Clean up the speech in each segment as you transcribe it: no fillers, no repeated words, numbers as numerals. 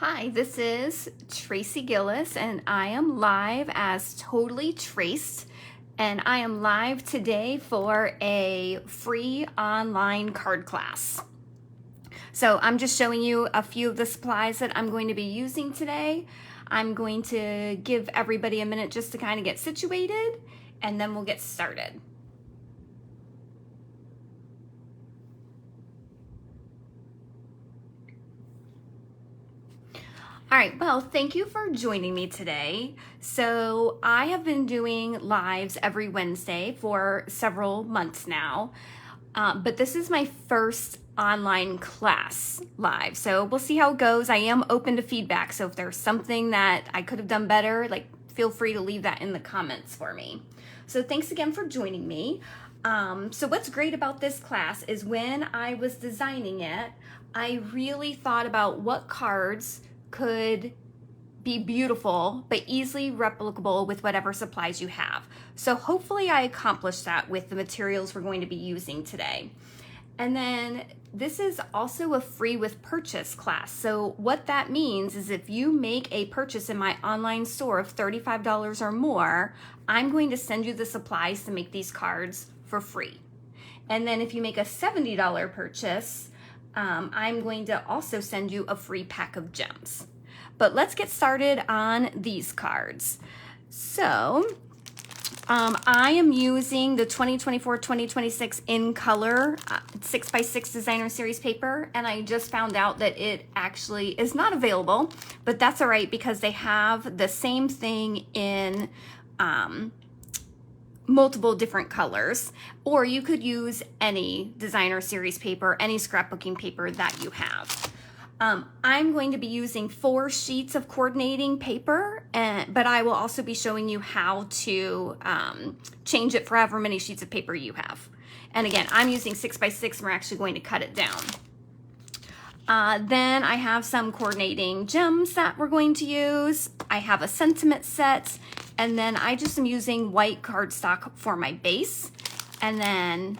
Hi, this is Tracy Gillis, and I am live as Totally Traced, and I am live today for a free online card class. So I'm just showing you a few of the supplies that I'm going to be using today. I'm going to give everybody a minute just to kind of get situated, and then we'll get started. All right, well, thank you for joining me today. So I have been doing lives every Wednesday for several months now, but this is my first online class live. So we'll see how it goes. I am open to feedback. So if there's something that I could have done better, feel free to leave that in the comments for me. So thanks again for joining me. So what's great about this class is when I was designing it, I really thought about what cards could be beautiful but easily replicable with whatever supplies you have. So hopefully I accomplished that with the materials we're going to be using today. And then this is also a free with purchase class. So what that means is if you make a purchase in my online store of $35 or more, I'm going to send you the supplies to make these cards for free. And then if you make a $70 purchase, I'm going to also send you a free pack of gems. But let's get started on these cards. So I am using the 2024-2026 in color 6x6 designer series paper, and I just found out that it actually is not available, but that's all right because they have the same thing in multiple different colors, or you could use any designer series paper, any scrapbooking paper that you have. I'm going to be using 4 sheets of coordinating paper, but I will also be showing you how to change it for however many sheets of paper you have. And again, I'm using 6x6 and we're actually going to cut it down. Then I have some coordinating gems that we're going to use. I have a sentiment set, and then I just am using white cardstock for my base. And then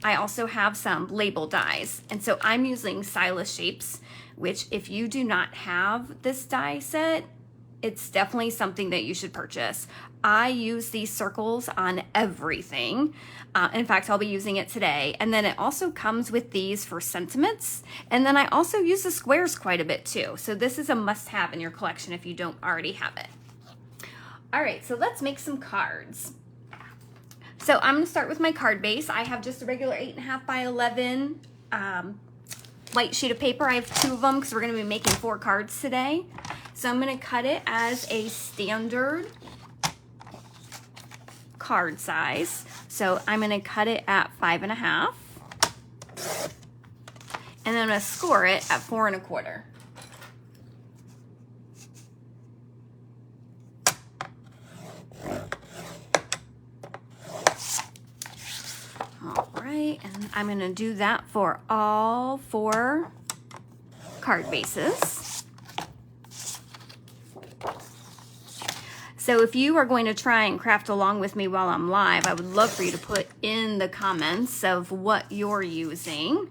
I also have some label dies. And so I'm using Silas Shapes, which if you do not have this die set, it's definitely something that you should purchase. I use these circles on everything. In fact, I'll be using it today. And then it also comes with these for sentiments. And then I also use the squares quite a bit too. So this is a must-have in your collection if you don't already have it. All right, so let's make some cards. So I'm going to start with my card base. I have just a regular 8.5 by 11 light sheet of paper. I have 2 of them because we're going to be making 4 cards today. So I'm going to cut it as a standard card size. So I'm going to cut it at 5.5, and then I'm going to score it at 4 1/4. And I'm going to do that for all 4 card bases. So if you are going to try and craft along with me while I'm live, I would love for you to put in the comments of what you're using.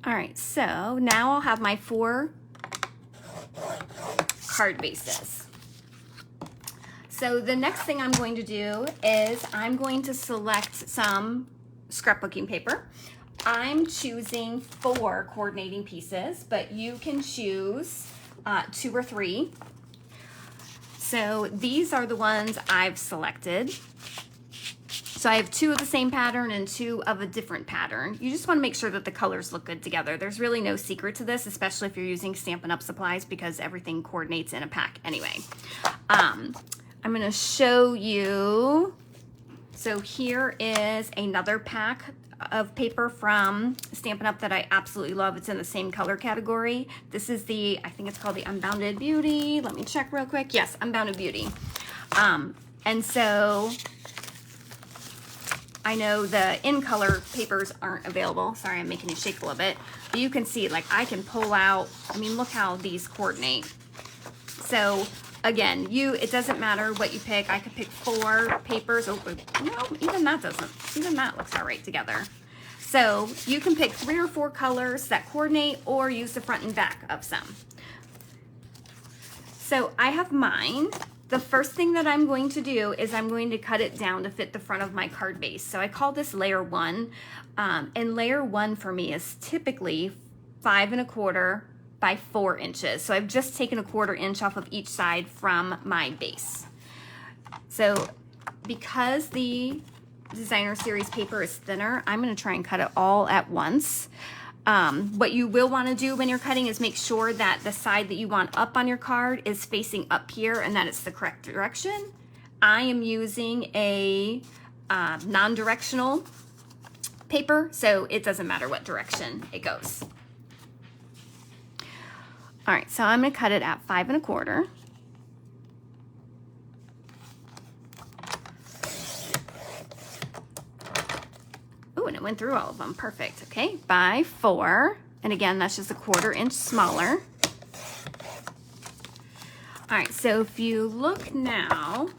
All right, so now I'll have my 4 card bases. So the next thing I'm going to do is I'm going to select some scrapbooking paper. I'm choosing 4 coordinating pieces, but you can choose 2 or 3. So these are the ones I've selected. So I have 2 of the same pattern and 2 of a different pattern. You just want to make sure that the colors look good together. There's really no secret to this, especially if you're using Stampin' Up! Supplies, because everything coordinates in a pack anyway. I'm going to show you. So here is another pack of paper from Stampin' Up! That I absolutely love. It's in the same color category. This is the, I think it's called the Unbounded Beauty. Let me check real quick. Yes, Unbounded Beauty. And so I know the in color papers aren't available. Sorry, I'm making you shake a little bit. But you can see, I can pull out, look how these coordinate. So again, it doesn't matter what you pick. I could pick 4 papers. Oh, no, even that looks all right together. So you can pick 3 or 4 colors that coordinate or use the front and back of some. So I have mine. The first thing that I'm going to do is I'm going to cut it down to fit the front of my card base. So I call this layer 1. And layer 1 for me is typically 5 1/4 by 4 inches. So I've just taken a 1/4 inch off of each side from my base. So because the Designer Series paper is thinner, I'm going to try and cut it all at once. What you will want to do when you're cutting is make sure that the side that you want up on your card is facing up here and that it's the correct direction. I am using a non-directional paper, so it doesn't matter what direction it goes. All right, so I'm going to cut it at 5 1/4. Oh, and it went through all of them. Perfect. Okay, by 4. And again, that's just a 1/4 inch smaller. All right, so if you look now,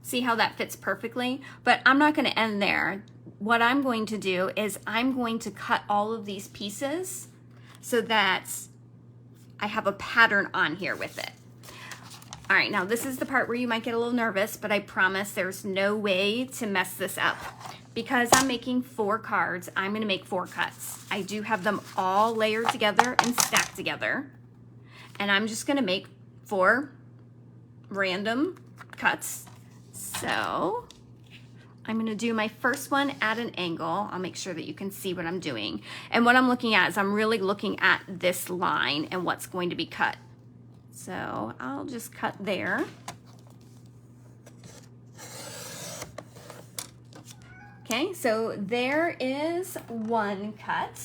see how that fits perfectly? But I'm not going to end there. What I'm going to do is I'm going to cut all of these pieces so that I have a pattern on here with it. All right, now this is the part where you might get a little nervous, but I promise there's no way to mess this up. Because I'm making 4 cards, I'm gonna make 4 cuts. I do have them all layered together and stacked together. And I'm just gonna make 4 random cuts. So I'm gonna do my first one at an angle. I'll make sure that you can see what I'm doing. And what I'm looking at is I'm really looking at this line and what's going to be cut. So I'll just cut there. Okay, so there is 1 cut.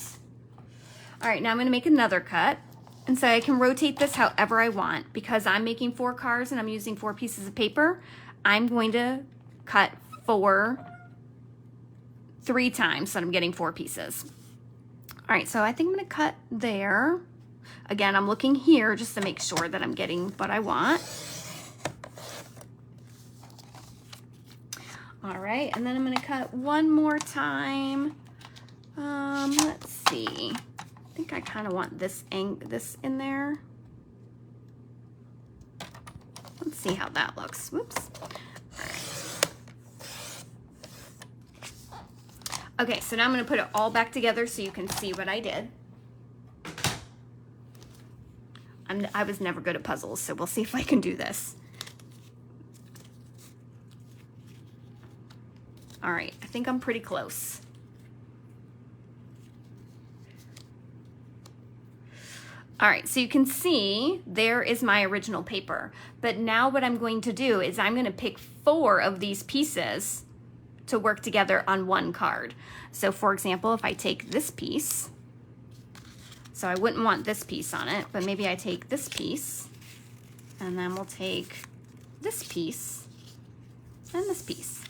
All right, now I'm gonna make another cut. And so I can rotate this however I want. Because I'm making 4 cards and I'm using 4 pieces of paper, I'm going to cut 3 times so I'm getting 4 pieces. All right, so I think I'm gonna cut there. Again, I'm looking here just to make sure that I'm getting what I want. All right, and then I'm gonna cut 1 more time. Let's see. I think I kind of want this in there. Let's see how that looks. Whoops. Okay, so now I'm gonna put it all back together so you can see what I did. I was never good at puzzles, so we'll see if I can do this. All right, I think I'm pretty close. All right, so you can see there is my original paper. But now what I'm going to do is I'm gonna pick 4 of these pieces to work together on 1 card. So for example, if I take this piece, so I wouldn't want this piece on it, but maybe I take this piece, and then we'll take this piece and this piece.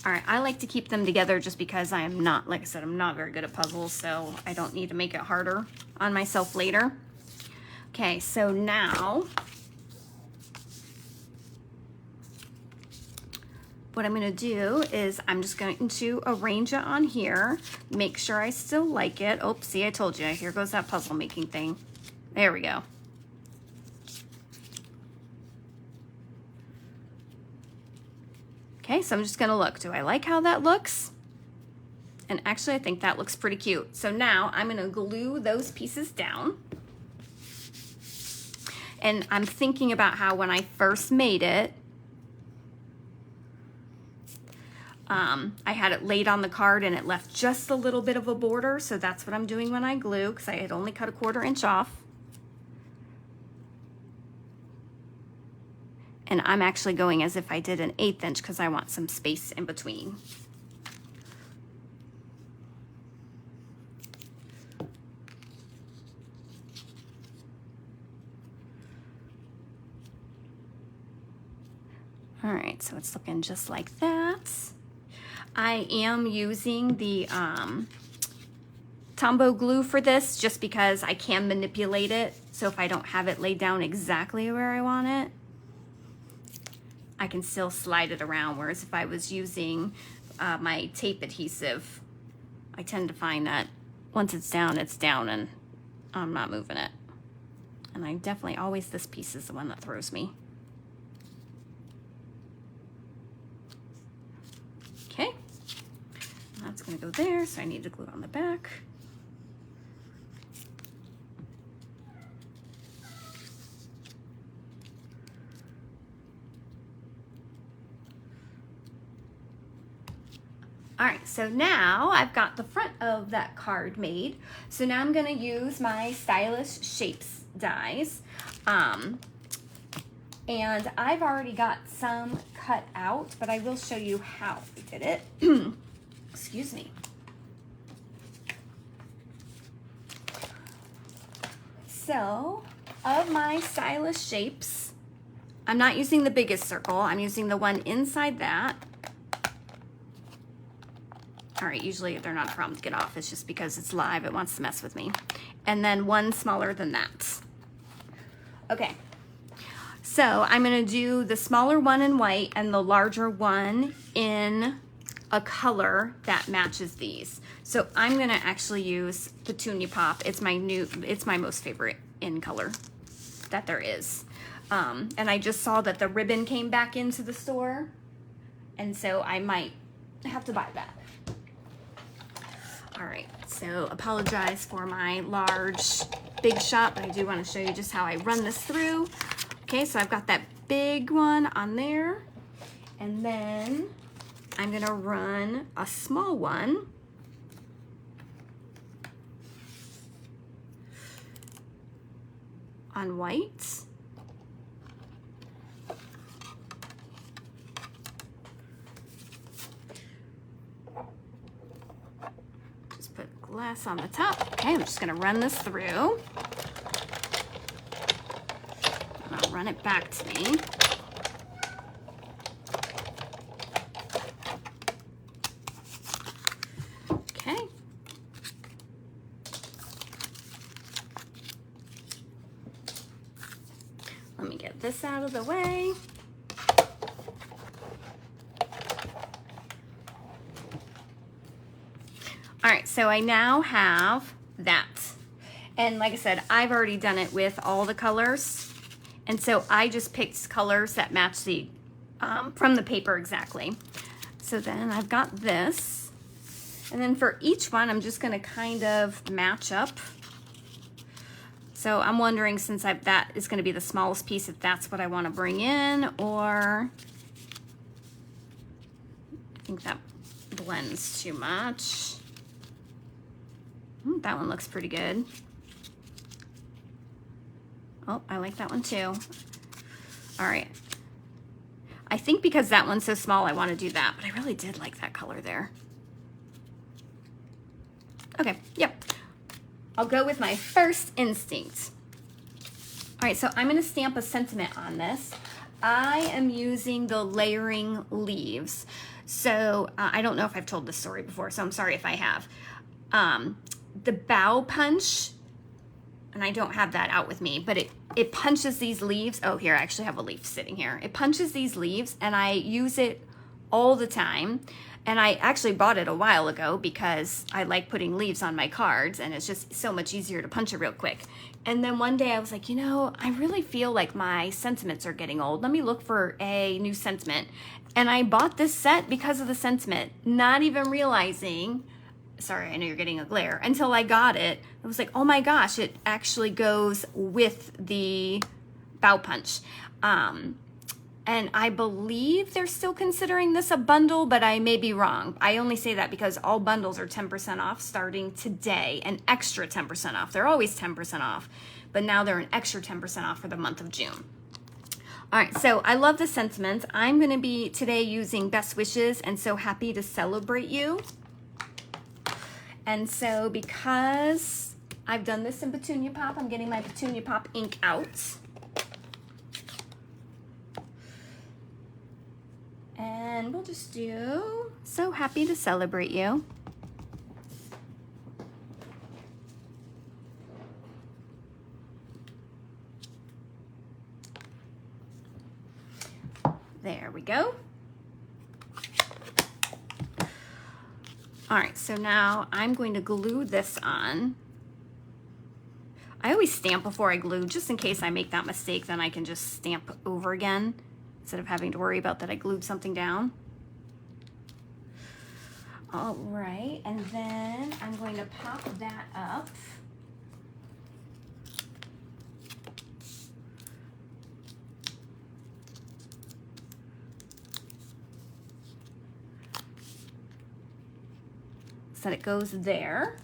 All right, I like to keep them together just because I am not, like I said, I'm not very good at puzzles, so I don't need to make it harder on myself later. Okay, so now, what I'm gonna do is I'm just going to arrange it on here, make sure I still like it. Oh, see, I told you, here goes that puzzle making thing. There we go. Okay, so I'm just gonna look. Do I like how that looks? And actually, I think that looks pretty cute. So now I'm gonna glue those pieces down. And I'm thinking about how when I first made it, I had it laid on the card and it left just a little bit of a border. So that's what I'm doing when I glue, because I had only cut a 1/4 inch off. And I'm actually going as if I did an 1/8 inch because I want some space in between. All right, so it's looking just like that. I am using the Tombow glue for this just because I can manipulate it. So if I don't have it laid down exactly where I want it, I can still slide it around. Whereas if I was using my tape adhesive, I tend to find that once it's down and I'm not moving it. And I definitely always, this piece is the one that throws me. Okay, that's gonna go there, so I need to glue on the back. All right, so now I've got the front of that card made. So now I'm gonna use my Stylish Shapes dies. And I've already got some cut out, but I will show you how I did it. Excuse me. So, of my Stylish Shapes, I'm not using the biggest circle. I'm using the one inside that. All right, usually they're not a problem to get off. It's just because it's live, it wants to mess with me. And then one smaller than that. Okay, so I'm gonna do the smaller one in white and the larger one in a color that matches these. So I'm gonna actually use Petunia Pop. It's my most favorite in color that there is. And I just saw that the ribbon came back into the store, and so I might have to buy that. All right, so apologize for my large, big shot, but I do want to show you just how I run this through. Okay, so I've got that big one on there, and then I'm gonna run a small one on white. Glass on the top. Okay, I'm just gonna run this through. And I'll run it back to me. Okay. Let me get this out of the way. All right, so I now have that. And like I said, I've already done it with all the colors. And so I just picked colors that match the, from the paper exactly. So then I've got this. And then for each one, I'm just gonna kind of match up. So I'm wondering, since that is gonna be the smallest piece, if that's what I wanna bring in, or I think that blends too much. That one looks pretty good. Oh, I like that one too. All right. I think because that one's so small, I want to do that, but I really did like that color there. Okay, yep. I'll go with my first instinct. All right, so I'm gonna stamp a sentiment on this. I am using the layering leaves. So I don't know if I've told this story before, so I'm sorry if I have. The bow punch, and I don't have that out with me, but it punches these leaves. Oh, here, I actually have a leaf sitting here. It punches these leaves, and I use it all the time. And I actually bought it a while ago because I like putting leaves on my cards, and it's just so much easier to punch it real quick. And then one day I was like, you know, I really feel like my sentiments are getting old. Let me look for a new sentiment. And I bought this set because of the sentiment, not even realizing, sorry, I know you're getting a glare, until I got it. I was like, oh my gosh, it actually goes with the bow punch. And I believe they're still considering this a bundle, but I may be wrong. I only say that because all bundles are 10% off starting today, an extra 10% off. They're always 10% off, but now they're an extra 10% off for the month of June. All right, so I love the sentiments. I'm gonna be today using Best Wishes and So Happy to Celebrate You. And so because I've done this in Petunia Pop, I'm getting my Petunia Pop ink out. And we'll just do So Happy to Celebrate You. There we go. All right, so now I'm going to glue this on. I always stamp before I glue, just in case I make that mistake, then I can just stamp over again instead of having to worry about that I glued something down. All right, and then I'm going to pop that up. So that it goes there.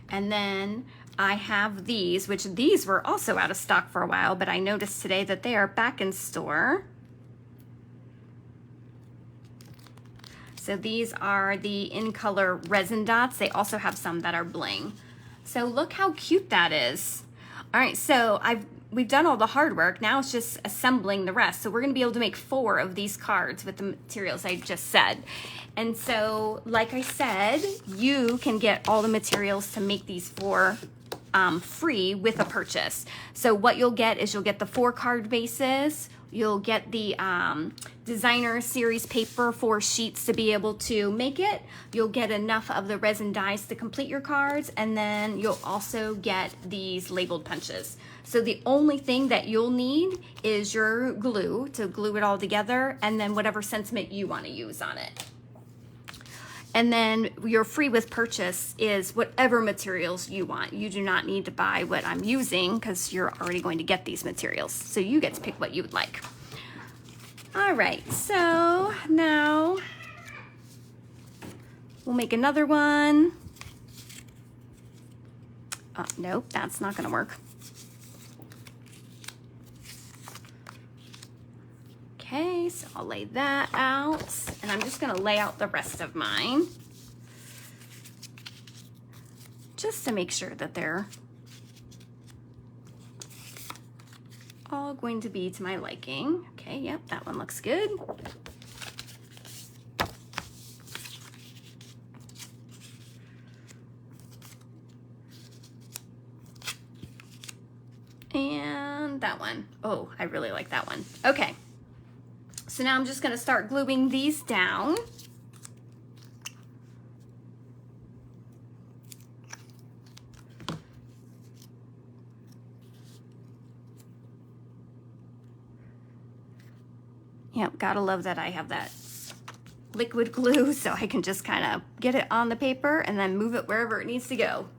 And then I have these, which these were also out of stock for a while, but I noticed today that they are back in store. So these are the In Color resin dots. They also have some that are bling. So look how cute that is. All right, so we've done all the hard work. Now it's just assembling the rest. So we're gonna be able to make 4 of these cards with the materials I just said. And so, like I said, you can get all the materials to make these 4 free with a purchase. So what you'll get is you'll get the 4 card bases, you'll get the designer series paper 4 sheets to be able to make it, you'll get enough of the resin dies to complete your cards, and then you'll also get these labeled punches. So the only thing that you'll need is your glue to glue it all together, and then whatever sentiment you want to use on it. And then your free with purchase is whatever materials you want. You do not need to buy what I'm using because you're already going to get these materials. So you get to pick what you would like. All right, so now we'll make another one. Nope, that's not gonna work. Okay, so I'll lay that out, and I'm just gonna lay out the rest of mine just to make sure that they're all going to be to my liking. Okay, yep, that one looks good. And that one. Oh, I really like that one. Okay. So now I'm just going to start gluing these down. Yep, gotta love that I have that liquid glue so I can just kind of get it on the paper and then move it wherever it needs to go.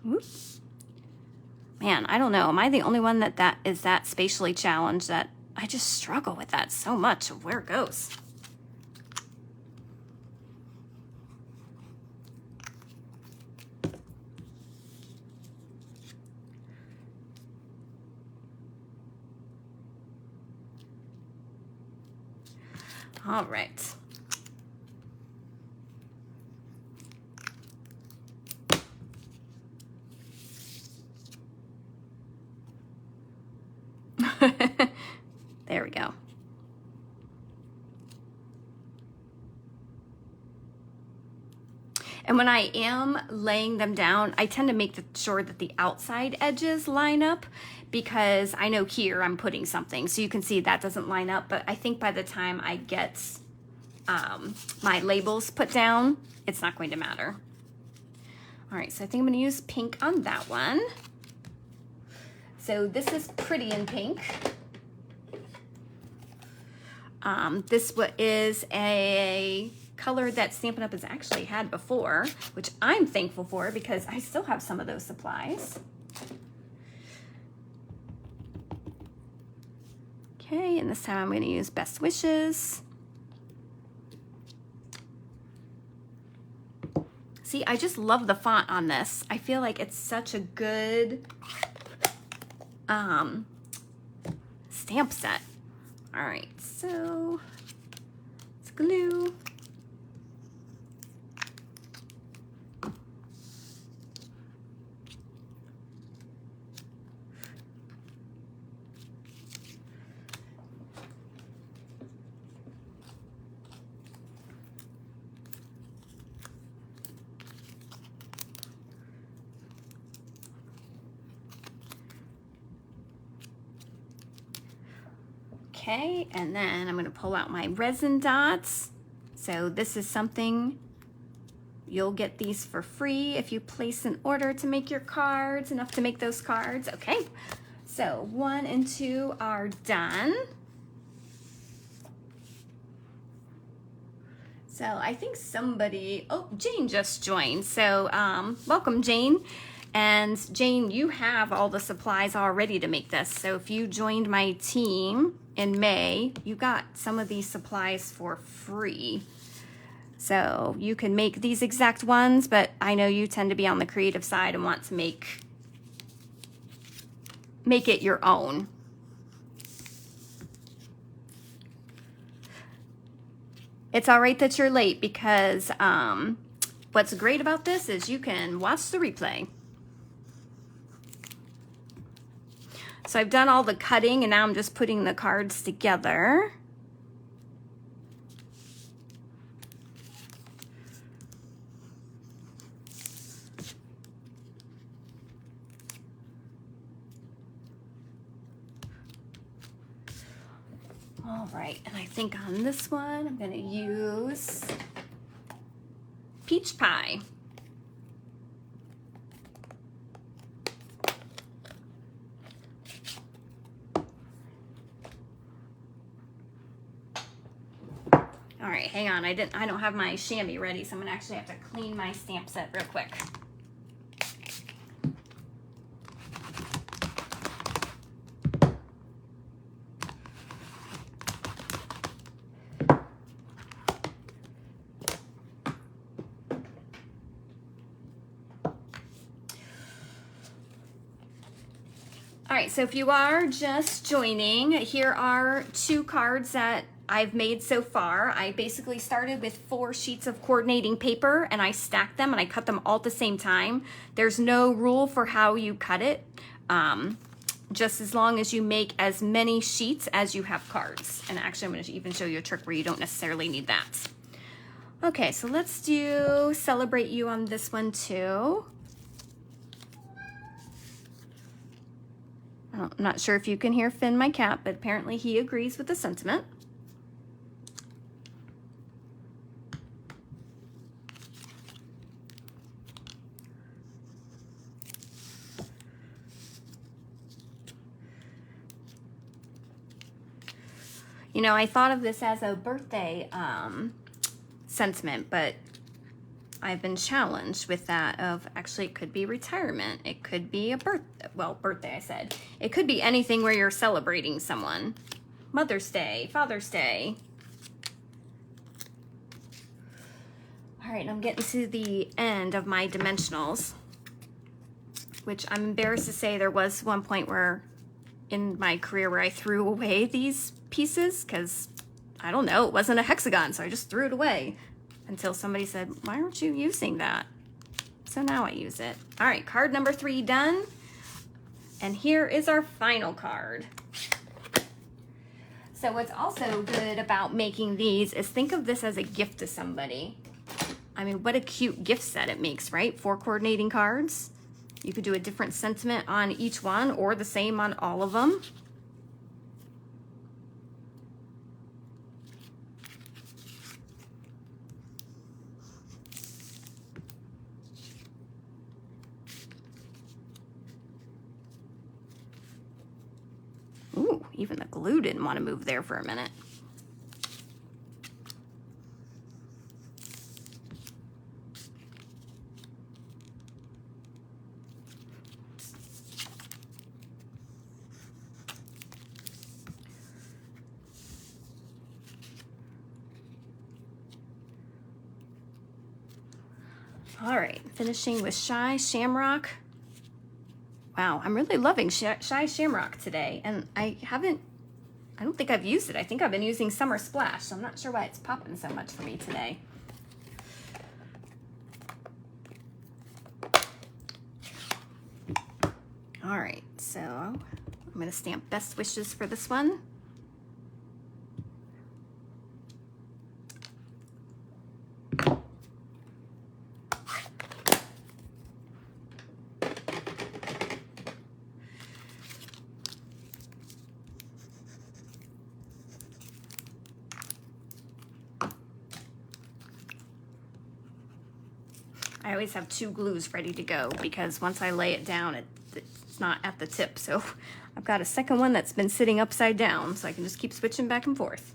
Whoops. Man, I don't know. Am I the only one that is that spatially challenged that I just struggle with that so much of where it goes? All right. There we go. And when I am laying them down, I tend to make sure that the outside edges line up because I know here I'm putting something. So you can see that doesn't line up, but I think by the time I get my labels put down, it's not going to matter. All right, so I think I'm gonna use pink on that one. So this is Pretty in Pink. This is a color that Stampin' Up! Has actually had before, which I'm thankful for because I still have some of those supplies. Okay, and this time I'm going to use Best Wishes. See, I just love the font on this. I feel like it's such a good stamp set. All right, so let's glue. Okay, and then I'm gonna pull out my resin dots. So this is something you'll get these for free if you place an order to make your cards, enough to make those cards. Okay, so 1 and 2 are done. So I think somebody, oh, Jane just joined. So welcome, Jane. And Jane, you have all the supplies all ready to make this. So if you joined my team in May, you got some of these supplies for free. So you can make these exact ones, but I know you tend to be on the creative side and want to make it your own. It's all right that you're late because what's great about this is you can watch the replay. So I've done all the cutting and now I'm just putting the cards together. All right, and I think on this one, I'm gonna use Peach Pie. All right, hang on, I don't have my chamois ready, so I'm gonna actually have to clean my stamp set real quick. All right, so if you are just joining, here are 2 cards that I've made so far. I basically started with 4 sheets of coordinating paper and I stacked them and I cut them all at the same time. There's no rule for how you cut it, just as long as you make as many sheets as you have cards. And actually, I'm going to even show you a trick where you don't necessarily need that. Okay, so let's do Celebrate You on this one too. I'm not sure if you can hear Finn, my cat, but apparently he agrees with the sentiment. You know, I thought of this as a birthday sentiment, but I've been challenged with that of actually it could be retirement. It could be a birthday I said. It could be anything where you're celebrating someone. Mother's Day, Father's Day. All right, I'm getting to the end of my dimensionals, which I'm embarrassed to say there was one point where in my career where I threw away these pieces because I don't know, it wasn't a hexagon, so I just threw it away. Until somebody said, why aren't you using that? So now I use it. All right, card number 3 done. And here is our final card. So what's also good about making these is think of this as a gift to somebody. I mean, what a cute gift set it makes, right? 4 coordinating cards. You could do a different sentiment on each one or the same on all of them. Ooh, even the glue didn't want to move there for a minute. All right, finishing with Shy Shamrock. Wow, I'm really loving Shy Shamrock today, and I don't think I've used it. I think I've been using Summer Splash, so I'm not sure why it's popping so much for me today. All right, so I'm gonna stamp best wishes for this one. I always have 2 glues ready to go because once I lay it down, it's not at the tip. So I've got a second one that's been sitting upside down, so I can just keep switching back and forth.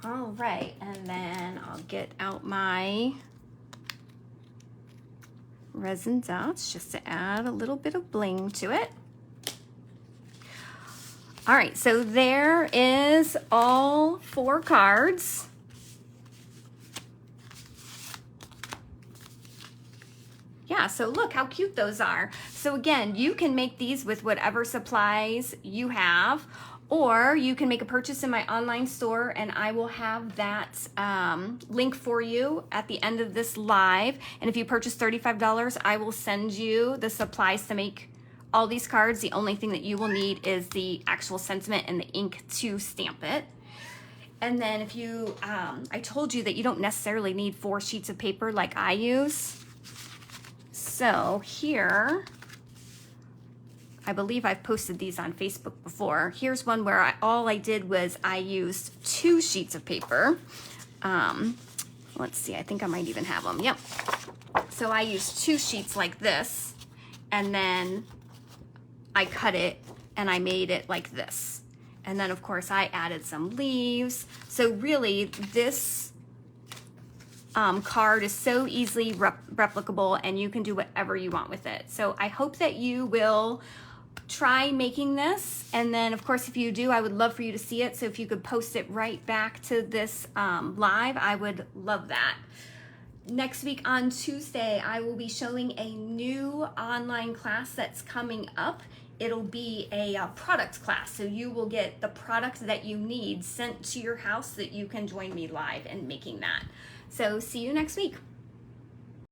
All right, and then I'll get out my resin dots just to add a little bit of bling to it. All right, so there is all 4 cards. Yeah, so look how cute those are. So again, you can make these with whatever supplies you have, or you can make a purchase in my online store, and I will have that link for you at the end of this live. And if you purchase $35, I will send you the supplies to make all these cards. The only thing that you will need is the actual sentiment and the ink to stamp it. And then if you, I told you that you don't necessarily need 4 sheets of paper like I use. So here, I believe I've posted these on Facebook before. Here's one where all I did was I used 2 sheets of paper. Let's see, I think I might even have them. Yep. So I used 2 sheets like this, and then I cut it and I made it like this. And then of course I added some leaves. So really this card is so easily replicable, and you can do whatever you want with it. So I hope that you will try making this, and then of course if you do, I would love for you to see it. So if you could post it right back to this live, I would love that. Next week on Tuesday, I will be showing a new online class that's coming up. It'll be a product class, so you will get the product that you need sent to your house so that you can join me live in making that. So see you next week.